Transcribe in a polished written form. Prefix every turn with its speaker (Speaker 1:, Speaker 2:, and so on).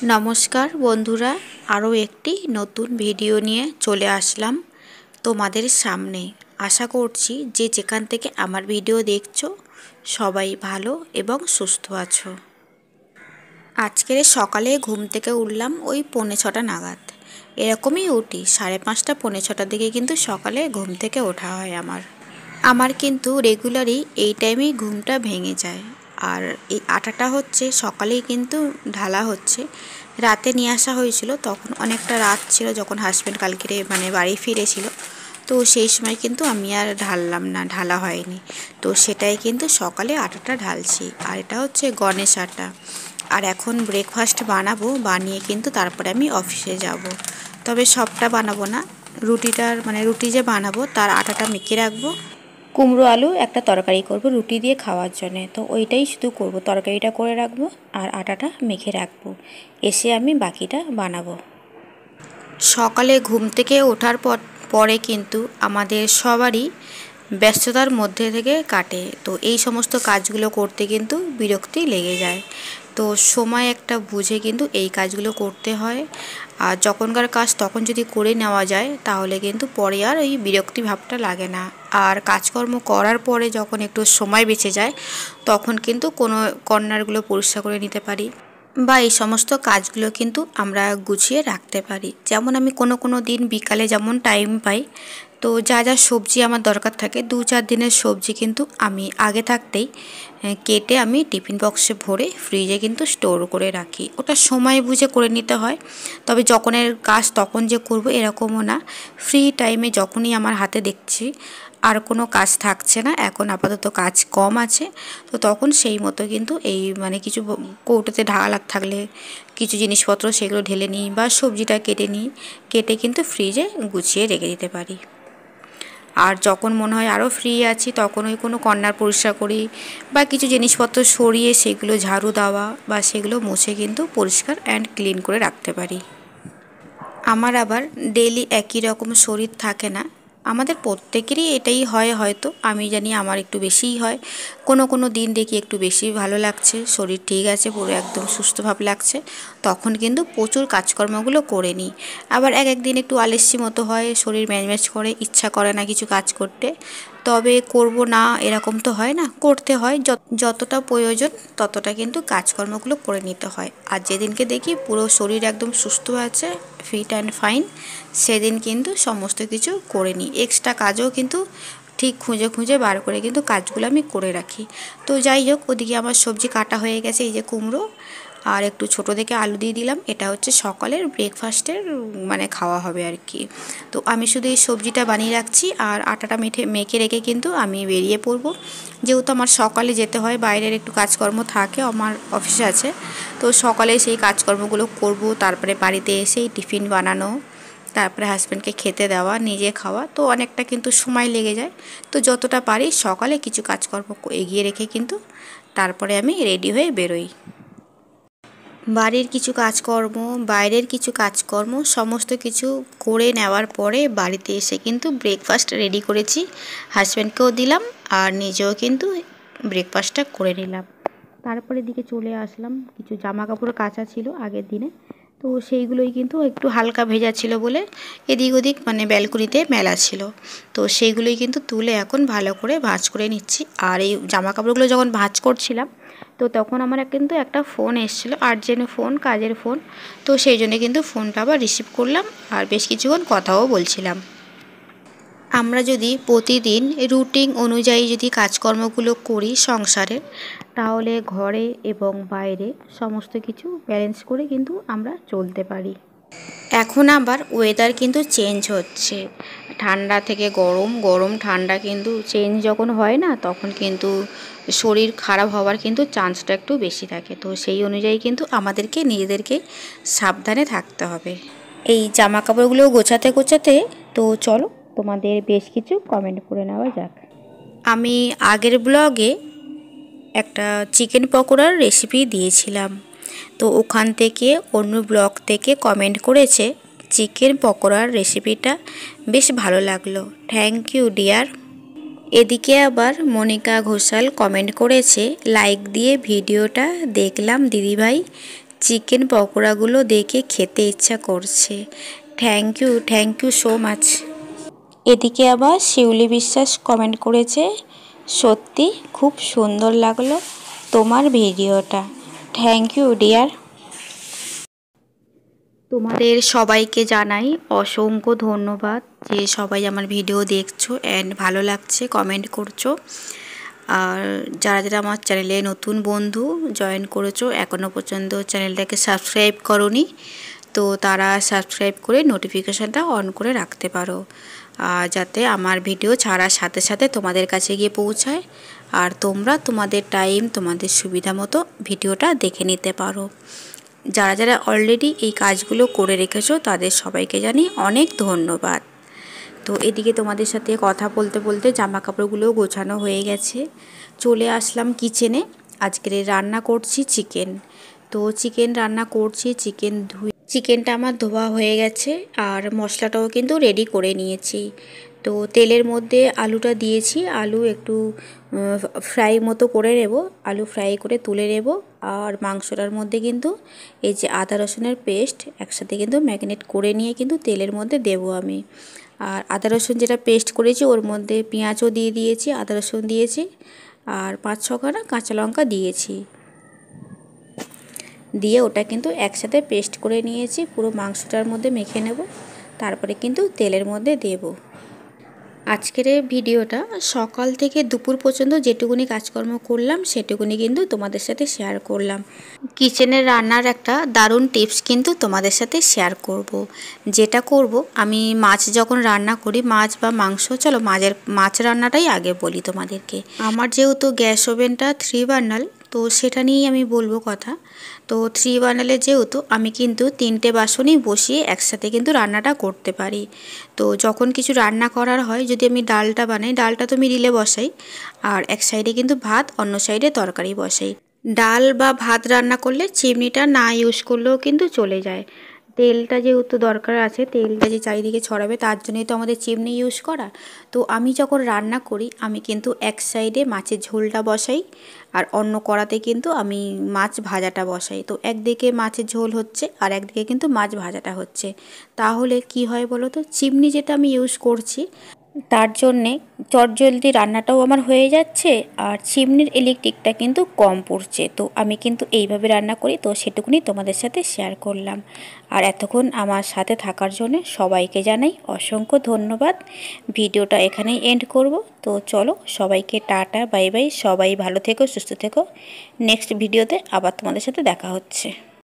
Speaker 1: নমস্কার বন্ধুরা, আরও একটি নতুন ভিডিও নিয়ে চলে আসলাম তোমাদের সামনে। আশা করছি যে যেখান থেকে আমার ভিডিও দেখছো সবাই ভালো এবং সুস্থ আছো। আজকের সকালে ঘুম থেকে উঠলাম ওই 5:45 নাগাদ। এরকমই উঠি, 5:30 5:45 দিকে কিন্তু সকালে ঘুম থেকে ওঠা হয় আমার কিন্তু রেগুলারই এই টাইমেই ঘুমটা ভেঙে যায়। আর এই আটাটা হচ্ছে সকালেই কিন্তু ঢালা হচ্ছে, রাতে নিয়ে আসা হয়েছিল। তখন অনেকটা রাত ছিল যখন হাজব্যান্ড কালকে বাড়ি ফিরেছিল। তো সেই সময় কিন্তু আমি আর ঢাললাম না, ঢালা হয়নি। তো সেটাই কিন্তু সকালে আটাটা ঢালছি। আর এটা হচ্ছে গণেশ আটা। আর এখন ব্রেকফাস্ট বানাবো, বানিয়ে কিন্তু তারপরে আমি অফিসে যাব। তবে সবটা বানাবো না, রুটি যে বানাবো তার আটাটা মেখে রাখবো। কুমড়ো আলু একটা তরকারি করব রুটি দিয়ে খাওয়ার জন্যে, তো ওইটাই শুধু করব, তরকারিটা করে রাখবো আর আটাটা মেখে রাখবো, এসে আমি বাকিটা বানাবো। সকালে ঘুম থেকে ওঠার পরে কিন্তু আমাদের সবারই ব্যস্ততার মধ্যে থেকে কাটে। তো এই সমস্ত কাজগুলো করতে কিন্তু বিরক্তি লেগে যায়। তো সময় একটা বুঝে কিন্তু এই কাজগুলো করতে হয়। আর যখনকার কাজ তখন যদি করে নেওয়া যায় তাহলে কিন্তু পরে আর ওই বিরক্তি ভাবটা লাগে না। আর কাজকর্ম করার পরে যখন একটু সময় বেঁচে যায় তখন কিন্তু কোনো কর্নারগুলো পরিষ্কার করে নিতে পারি, বা এই সমস্ত কাজগুলো কিন্তু আমরা গুছিয়ে রাখতে পারি। যেমন আমি কোনো দিন বিকালে যেমন টাইম পাই, তো যা যা সবজি আমার দরকার থাকে 2-4 দিনের সবজি কিন্তু আমি আগে থাকতেই কেটে আমি টিফিন বক্সে ভরে ফ্রিজে কিন্তু স্টোর করে রাখি। ওটা সময় বুঝে করে নিতে হয়। তবে যখনের কাজ তখন যে করব এরকমও না। ফ্রি টাইমে যখনই আমার হাতে দেখছি আর কোনো কাজ থাকছে না, এখন আপাতত কাজ কম আছে, তো তখন সেই মতো কিন্তু এই কিছু কৌটোতে ঢালা থাকলে কিছু জিনিসপত্র সেগুলো ঢেলে নিই, বা সবজিটা কেটে নিই, কেটে কিন্তু ফ্রিজে গুছিয়ে রেখে দিতে পারি। আর যখন মনে হয় আরও ফ্রি আছি তখন ওই কোনো কর্নার পরিষ্কার করি, বা কিছু জিনিসপত্র সরিয়ে সেগুলো ঝাড়ু দেওয়া বা সেগুলো মুছে কিন্তু পরিষ্কার অ্যান্ড ক্লিন করে রাখতে পারি। আমার আবার ডেইলি একই রকম শরীর থাকে না, আমাদের প্রত্যেকেরই এটাই হয় হয়তো, আমি জানি আমার একটু বেশিই হয়। কোনো দিন দেখি একটু বেশি ভালো লাগছে, শরীর ঠিক আছে, পুরো একদম সুস্থভাব লাগছে, তখন কিন্তু প্রচুর কাজকর্মগুলো করে নিই। আবার এক দিন একটু আলস্যি মতো হয়, শরীর ম্যাজম্যাজ করে, ইচ্ছা করে না কিছু কাজ করতে। তবে করব না এরকম তো হয় না, করতে হয়, যতটা প্রয়োজন ততটা কিন্তু কাজকর্মগুলো করে নিতে হয়। আর যেদিনকে দেখি পুরো শরীর একদম সুস্থ আছে, ফিট অ্যান্ড ফাইন, সেদিন কিন্তু সমস্ত কিছু করে নিই। এক্সট্রা কাজও কিন্তু ঠিক খুঁজে বার করে কিন্তু কাজগুলো আমি করে রাখি। তো যাই হোক, ওদিকে আমার সবজি কাটা হয়ে গেছে, এই যে কুমড়ো আর একটু ছোটো দেখে আলু দিয়ে দিলাম, এটা হচ্ছে সকালের ব্রেকফাস্টের খাওয়া হবে আর কি। তো আমি শুধু এই সবজিটা বানিয়ে রাখছি আর আটাটা মেখে রেখে কিন্তু আমি বেরিয়ে পড়বো। যেহেতু আমার সকালে যেতে হয়, বাইরের একটু কাজকর্ম থাকে, আমার অফিসে আছে, তো সকালে সেই কাজকর্মগুলো করব, তারপরে বাড়িতে এসেই টিফিন বানানো, তারপরে হাজব্যান্ডকে খেতে দেওয়া, নিজে খাওয়া, তো অনেকটা কিন্তু সময় লেগে যায়। তো যতটা পারি সকালে কিছু কাজকর্ম এগিয়ে রেখে কিন্তু তারপরে আমি রেডি হয়ে বেরোই। বাড়ির কিছু কাজকর্ম, বাইরের কিছু কাজকর্ম সমস্ত কিছু করে নেওয়ার পরে বাড়িতে এসে কিন্তু ব্রেকফাস্ট রেডি করেছি, হাজব্যান্ডকেও দিলাম আর নিজেও কিন্তু ব্রেকফাস্টটা করে নিলাম। তারপরে দিকে চলে আসলাম, কিছু জামা কাপড় কাচা ছিল আগের দিনে, তো সেইগুলোই কিন্তু একটু হালকা ভেজা ছিল বলে এদিক ওদিক ব্যালকনিতে মেলা ছিল, তো সেইগুলোই কিন্তু তুলে এখন ভালো করে ভাঁজ করে নিচ্ছি। আর এই জামা কাপড়গুলো যখন ভাঁজ করছিলাম তো তখন আমার কিন্তু একটা ফোন এসেছিলো, আর্জেন্ট ফোন, কাজের ফোন, তো সেই জন্য কিন্তু ফোনটা আবার রিসিভ করলাম আর বেশ কিছুক্ষণ কথাও বলছিলাম। আমরা যদি প্রতিদিন রুটিন অনুযায়ী যদি কাজকর্মগুলো করি সংসারের, তাহলে ঘরে এবং বাইরে সমস্ত কিছু ব্যালেন্স করে কিন্তু আমরা চলতে পারি। এখন আবার ওয়েদার কিন্তু চেঞ্জ হচ্ছে, ঠান্ডা থেকে গরম, গরম ঠান্ডা কিন্তু চেঞ্জ যখন হয় না তখন কিন্তু শরীর খারাপ হওয়ার কিন্তু চান্সটা একটু বেশি থাকে। তো সেই অনুযায়ী কিন্তু আমাদেরকে নিজেদেরকে সাবধানে থাকতে হবে। এই জামা কাপড়গুলো গোছাতে তো চলো তোমাদের বেশ কিছু কমেন্ট করে নেওয়া যাক। আমি আগের ব্লগে একটা চিকেন পকোড়ার রেসিপি দিয়েছিলাম, তো ওখান থেকে অন্য ব্লগ থেকে কমেন্ট করেছে চিকেন পকোড়ার রেসিপিটা বেশ ভালো লাগলো, থ্যাংক ইউ ডিয়ার। এদিকে আবার মনিকা ঘোষাল কমেন্ট করেছে লাইক দিয়ে ভিডিওটা দেখলাম দিদিভাই, চিকেন পকোড়াগুলো দেখে খেতে ইচ্ছা করছে। Thank you so much. এদিকে আবার শিউলি বিশ্বাস কমেন্ট করেছে, সত্যি খুব সুন্দর লাগলো তোমার ভিডিওটা। Thank you dear. তোমাদের সবাইকে জানাই অসংখ্য ধন্যবাদ যে সবাই আমার ভিডিও দেখছো অ্যান্ড ভালো লাগছে কমেন্ট করছো। আর যারা যারা আমার চ্যানেলে নতুন বন্ধু জয়েন করেছো, এখনও পর্যন্ত চ্যানেলটাকে সাবস্ক্রাইব করোনি, তো তারা সাবস্ক্রাইব করে নোটিফিকেশানটা অন করে রাখতে পারো, যাতে আমার ভিডিও ছাড়ার সাথে সাথে তোমাদের কাছে গিয়ে পৌঁছায় আর তোমরা তোমাদের টাইম তোমাদের সুবিধা মতো ভিডিওটা দেখে নিতে পারো। যারা যারা অলরেডি এই কাজগুলো করে রেখেছো তাদের সবাইকে জানি অনেক ধন্যবাদ। তো এদিকে তোমাদের সাথে কথা বলতে বলতে জামা কাপড়গুলোও গোছানো হয়ে গেছে, চলে আসলাম কিচেনে। আজকের রান্না করছি চিকেন। তো চিকেন রান্না করছি, চিকেনটা আমার ধোয়া হয়ে গেছে আর মশলাটাও কিন্তু রেডি করে নিয়েছি। তো তেলের মধ্যে আলুটা দিয়েছি, আলু একটু ফ্রাই মতো করে নেব, আলু ফ্রাই করে তুলে নেব। আর মাংসটার মধ্যে কিন্তু এই যে আদা রসুনের পেস্ট একসাথে কিন্তু ম্যারিনেট করে নিয়ে কিন্তু তেলের মধ্যে দেব আমি। আর আদা রসুন যেটা পেস্ট করেছি ওর মধ্যে পেঁয়াজও দিয়ে দিয়েছি, আদা রসুন দিয়েছি আর 5-6 কাঁচা লঙ্কা দিয়েছি, দিয়ে ওটা কিন্তু একসাথে পেস্ট করে নিয়েছি, পুরো মাংসটার মধ্যে মেখে নেব, তারপরে কিন্তু তেলের মধ্যে দেব। আজকের এই ভিডিওটা সকাল থেকে দুপুর পর্যন্ত যেটুকুনি কাজকর্ম করলাম সেটুকুনি কিন্তু তোমাদের সাথে শেয়ার করলাম। কিচেনের রান্নার একটা দারুণ টিপস কিন্তু তোমাদের সাথে শেয়ার করব। যেটা করব, আমি মাছ যখন রান্না করি, মাছ বা মাংস, চলো মাছ রান্নাটাই আগে বলি তোমাদেরকে। আমার যেহেতু গ্যাস ওভেনটা 3 বার্নার, তো সেটা নিয়েই আমি বলবো কথা। তো 3 বার্নারে যেহেতু আমি কিন্তু 3টে বাসনই বসিয়ে একসাথে কিন্তু রান্নাটা করতে পারি। তো যখন কিছু রান্না করার হয়, যদি আমি ডালটা বানাই, ডালটা তো মিডিলে বসাই আর এক সাইডে কিন্তু ভাত, অন্য সাইডে তরকারি বসাই। ডাল বা ভাত রান্না করলে চিমনিটা না ইউজ করলেও কিন্তু চলে যায়। তেলটা যেহেতু দরকার আছে, তেলটা যে চারিদিকে ছড়াবে তার জন্যই তো আমাদের চিমনি ইউজ করা। তো আমি যখন রান্না করি আমি কিন্তু এক সাইডে মাছের ঝোলটা বসাই আর অন্য কড়াতে কিন্তু আমি মাছ ভাজাটা বসাই। তো একদিকে মাছের ঝোল হচ্ছে আর একদিকে কিন্তু মাছ ভাজাটা হচ্ছে। তাহলে কি হয় বলো তো, চিমনি যেটা আমি ইউজ করছি তার জন্যে চটজলদি রান্নাটাও আমার হয়ে যাচ্ছে আর চিমনির ইলেকট্রিকটা কিন্তু কম পড়ছে। তো আমি কিন্তু এইভাবে রান্না করি, তো সেটুকুনি তোমাদের সাথে শেয়ার করলাম। আর এতক্ষণ আমার সাথে থাকার জন্য সবাইকে জানাই অসংখ্য ধন্যবাদ। ভিডিওটা এখানেই এন্ড করব। তো চলো সবাইকে টাটা বাই বাই, সবাই ভালো থেকো, সুস্থ থেকো। নেক্সট ভিডিওতে আবার তোমাদের সাথে দেখা হচ্ছে।